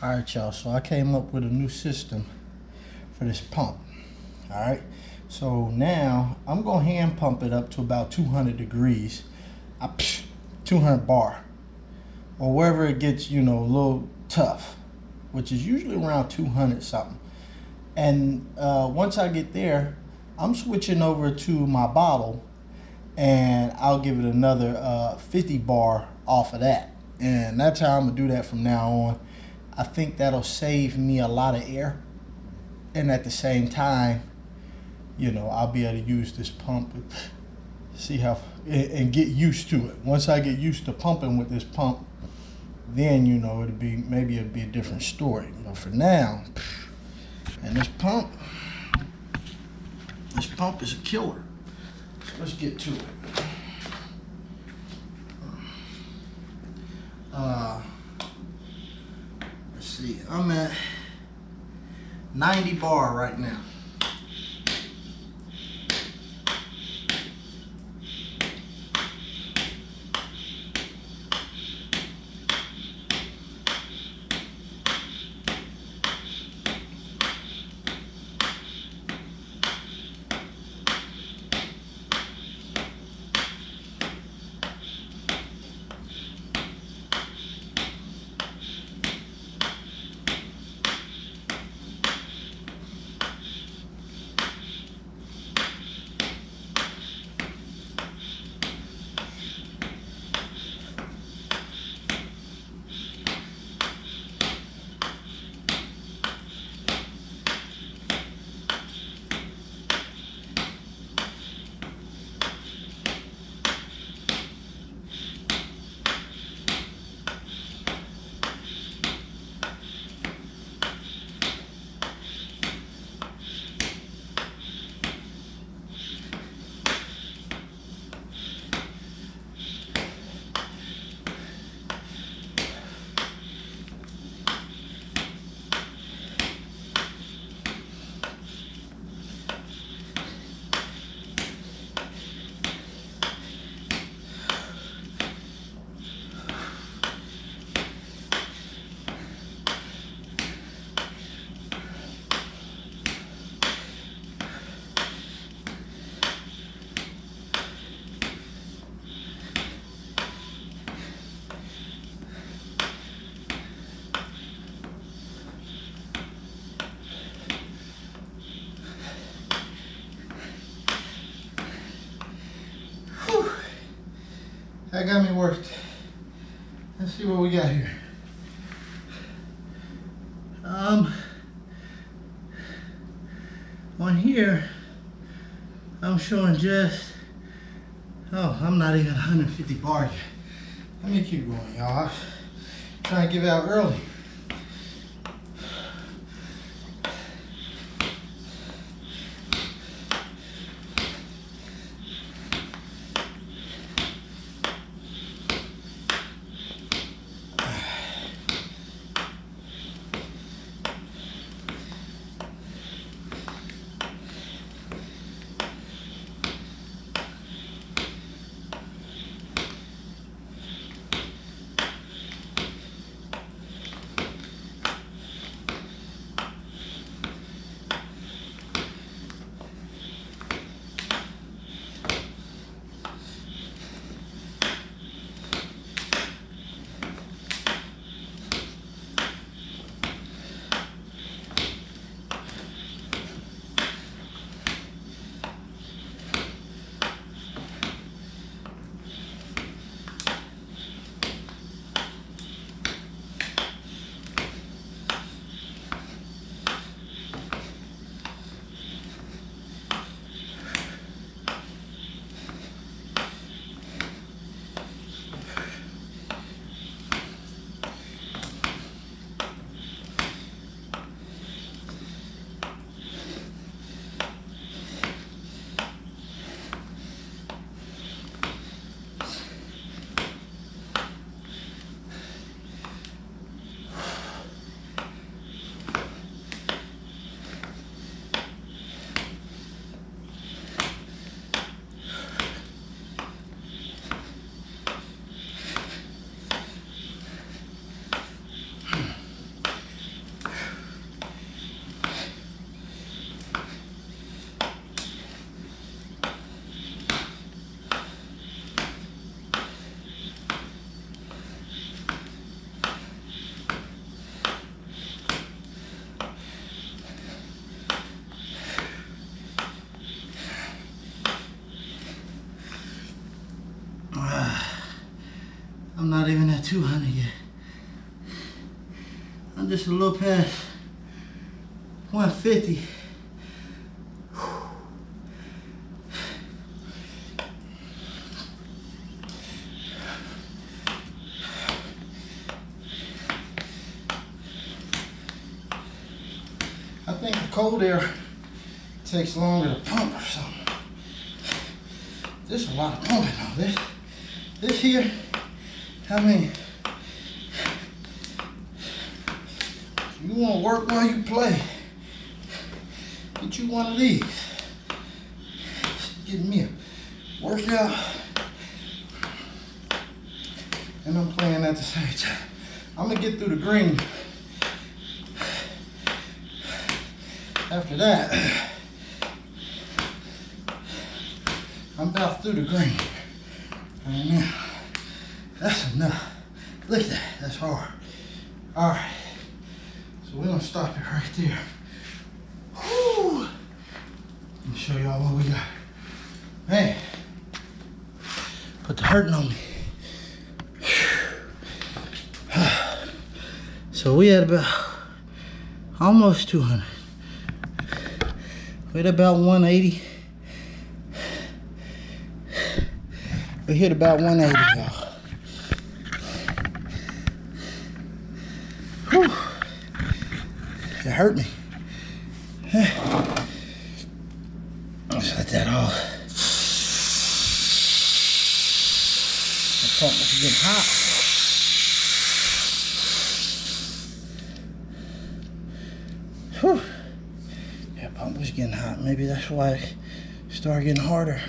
Alright y'all, so I came up with a new system for this pump. Alright, so now I'm gonna hand pump it up to about 200 degrees. 200 bar, or wherever it gets, you know, a little tough, which is usually around 200 something. And once I get there, I'm switching over to my bottle, and I'll give it another 50 bar off of that. And that's how I'm gonna do that from now on. I think that'll save me a lot of air, and at the same time, you know, I'll be able to use this pump, see how, and get used to it. Once I get used to pumping with this pump, then, you know, maybe it'll be a different story. But for now, and this pump is a killer. So let's get to it. Let's see, I'm at 90 bar right now. That got me worked. Let's see what we got here. On here, I'm showing just, I'm not even 150 bar yet. Let me keep going, y'all. Trying to give out early. 200 yet. I'm just a little past 150. I think the cold air takes longer to pump or something. This is a lot of pumping though. This here, I mean, you want to work while you play, get you one of these. Get me a workout, and I'm playing at the same time. I'm gonna get through the green. After that, I'm about through the green. Right now, that's enough. Look at that, that's hard. All right, so we're gonna stop it right there. Whew. Let me show y'all what we got. Man, put the hurting on me. So we had about almost 200. We had about 180. We hit about 180, y'all. Whew. It hurt me. Let's let that off. The pump was getting hot. Whew. That pump was getting hot. Maybe that's why it started getting harder.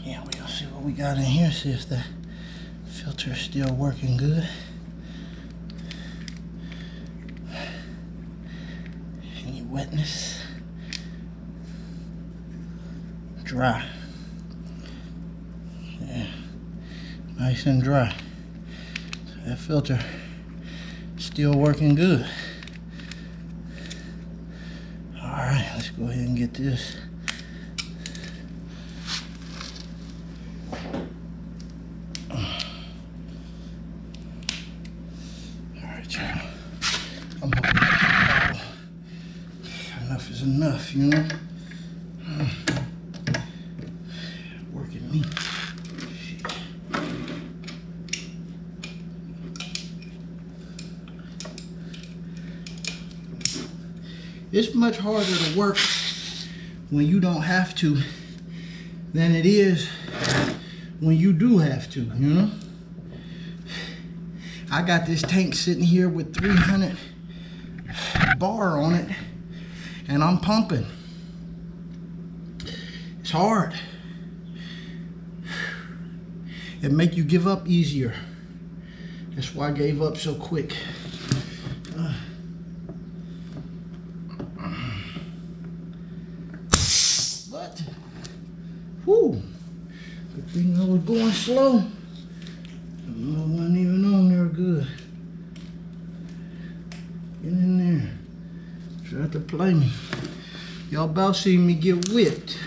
Yeah, we're gonna see what we got in here, see if the filter is still working good. Any wetness? Dry. Yeah, nice and dry. So that filter still working good. All right, let's go ahead and get this. All right, y'all. I'm hoping enough is enough, you know. Working me. It's much harder to work when you don't have to than it is when you do have to, you know? I got this tank sitting here with 300 bar on it, and I'm pumping. It's hard. It make you give up easier. That's why I gave up so quick. But, whew, good thing I was going slow. I wasn't even on there good. Get in there. Try to play me. Y'all about seen me get whipped.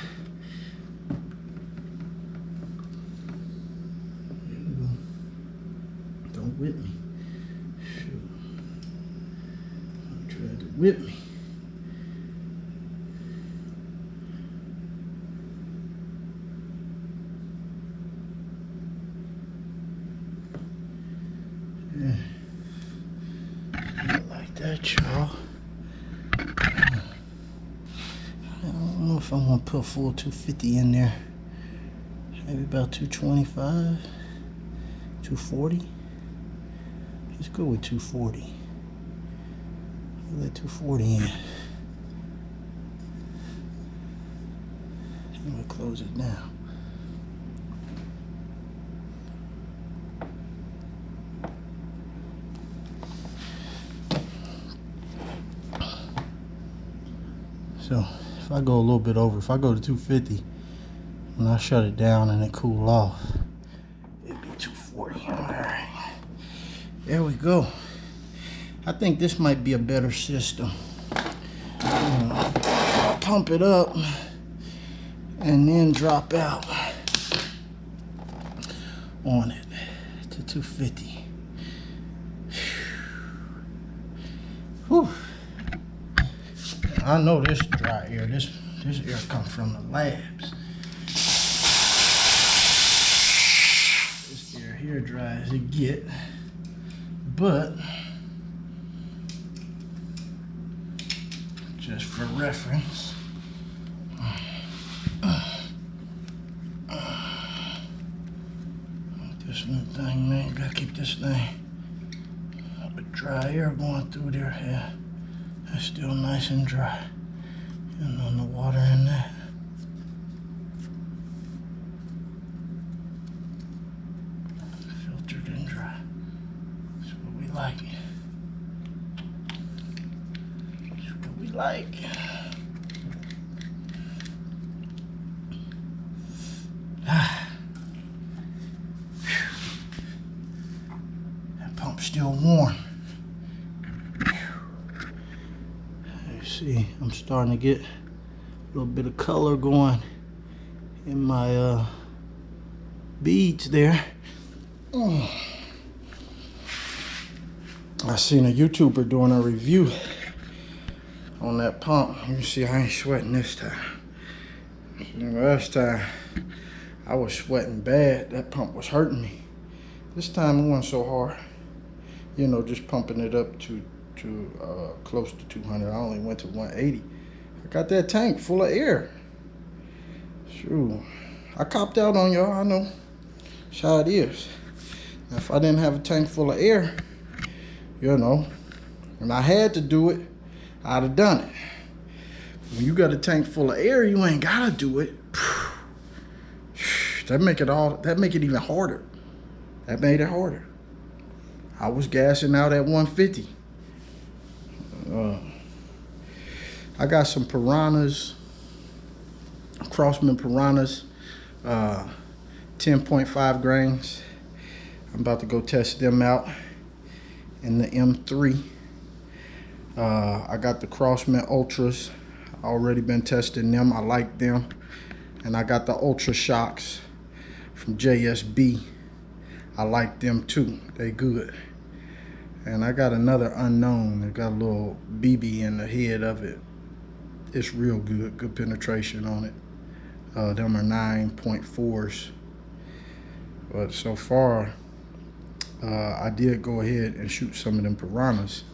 There we go. Don't whip me. Sure. Don't try to whip me. Yeah. Like that, y'all. I don't know if I'm gonna put full 250 in there. Maybe about 225, 240. Let's go with 240. Let 240 in. I'm gonna close it down. So if I go a little bit over, if I go to 250 and I shut it down and it cool off, it'd be 240. All right, there we go. I think this might be a better system. I'll pump it up and then drop out on it to 250. Whew. I know this dry air. This air comes from the labs. This air here dry as it get, but just for reference, this new thing, man, gotta keep this thing with dry air going through there. Yeah, it's still nice and dry. And on the water in that. Filtered and dry. That's what we like. That's what we like. That pump's still warm. See, I'm starting to get a little bit of color going in my beads there. I seen a YouTuber doing a review on that pump. You see, I ain't sweating this time. Last time I was sweating bad. That pump was hurting me. This time it wasn't so hard. You know, just pumping it up to close to 200. I only went to 180. I got that tank full of air. Shoot, I copped out on y'all. I know. That's how it is. Now, if I didn't have a tank full of air, you know, and I had to do it, I'd have done it. When you got a tank full of air, you ain't gotta do it. That make it even harder. That made it harder. I was gassing out at 150. I got some piranhas, Crossman piranhas, 10.5 grains. I'm about to go test them out in the M3. I got the Crossman Ultras. I already been testing them. I like them. And I got the Ultra Shocks from JSB. I like them too. They good. And I got another unknown. It got a little BB in the head of it. It's real good. Good penetration on it. Them are 9.4s. But so far, I did go ahead and shoot some of them piranhas.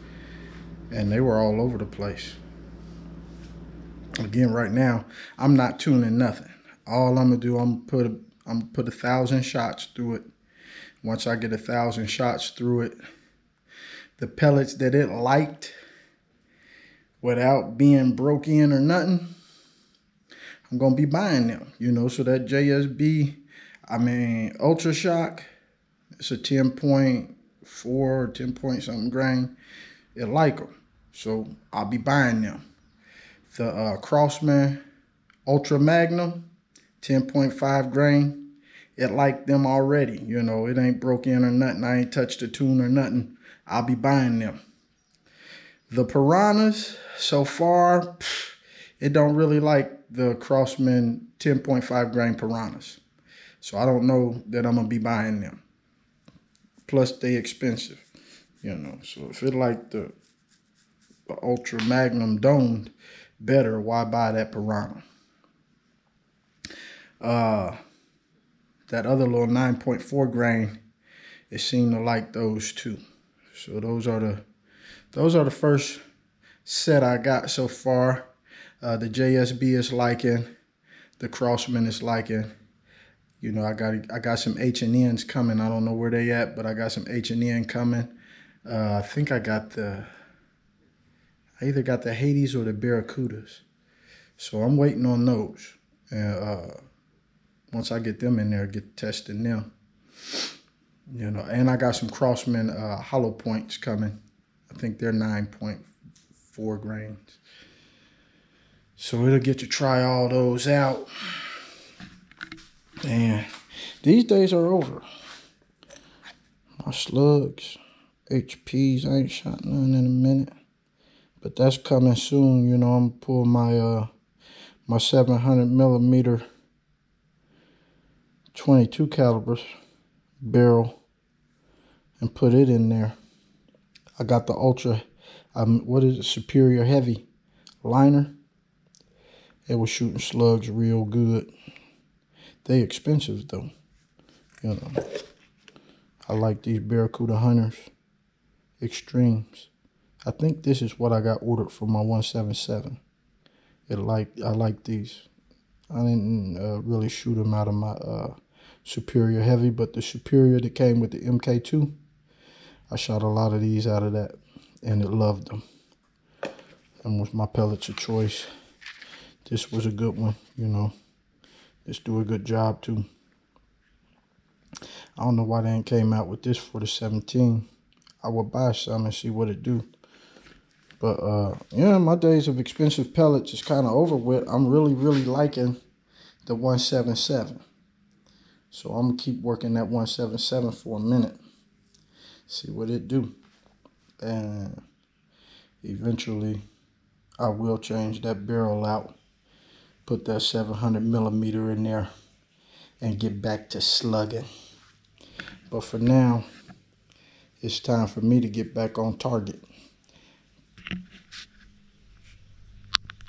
And they were all over the place. Again, right now, I'm not tuning nothing. All I'm gonna do, I'm gonna put 1,000 shots through it. Once I get 1,000 shots through it, the pellets that it liked without being broke in or nothing, I'm gonna be buying them, you know. So that JSB, Ultra Shock, it's a 10.4, 10 point something grain. It like them, so I'll be buying them. The Crossman Ultra Magnum, 10.5 grain, it like them already, you know. It ain't broke in or nothing. I ain't touched the tune or nothing. I'll be buying them. The piranhas, so far, it don't really like the Crossman 10.5 grain piranhas. So I don't know that I'm gonna be buying them. Plus they expensive, you know. So if it like the Ultra Magnum domed better, why buy that piranha? That other little 9.4 grain, it seemed to like those too. So those are the first set I got so far. The JSB is liking, the Crossman is liking. You know, I got some H&Ns coming. I don't know where they at, but I got some H&N coming. I think I either got the Hades or the Barracudas. So I'm waiting on those. And once I get them in there, get testing them. You know, and I got some Crossman hollow points coming. I think they're 9.4 grains. So it'll get to try all those out. And these days are over. My slugs, HPs. I ain't shot none in a minute, but that's coming soon. You know, I'm gonna pull my my 700 millimeter 22 calibers barrel and put it in there. I got the ultra, what is it, superior heavy liner. It was shooting slugs real good. They expensive though, you know. I like these Barracuda Hunters Extremes. I think this is what I got ordered for my 177. I like these. I didn't really shoot them out of my superior heavy, but the superior that came with the MK2, I shot a lot of these out of that, and it loved them. And with my pellets of choice, this was a good one, you know. This do a good job too. I don't know why they ain't came out with this for the 17. I would buy some and see what it do. But yeah, my days of expensive pellets is kind of over with. I'm really liking the 177. So I'm gonna keep working that 177 for a minute. See what it do. And eventually I will change that barrel out. Put that 700 millimeter in there and get back to slugging. But for now, it's time for me to get back on target.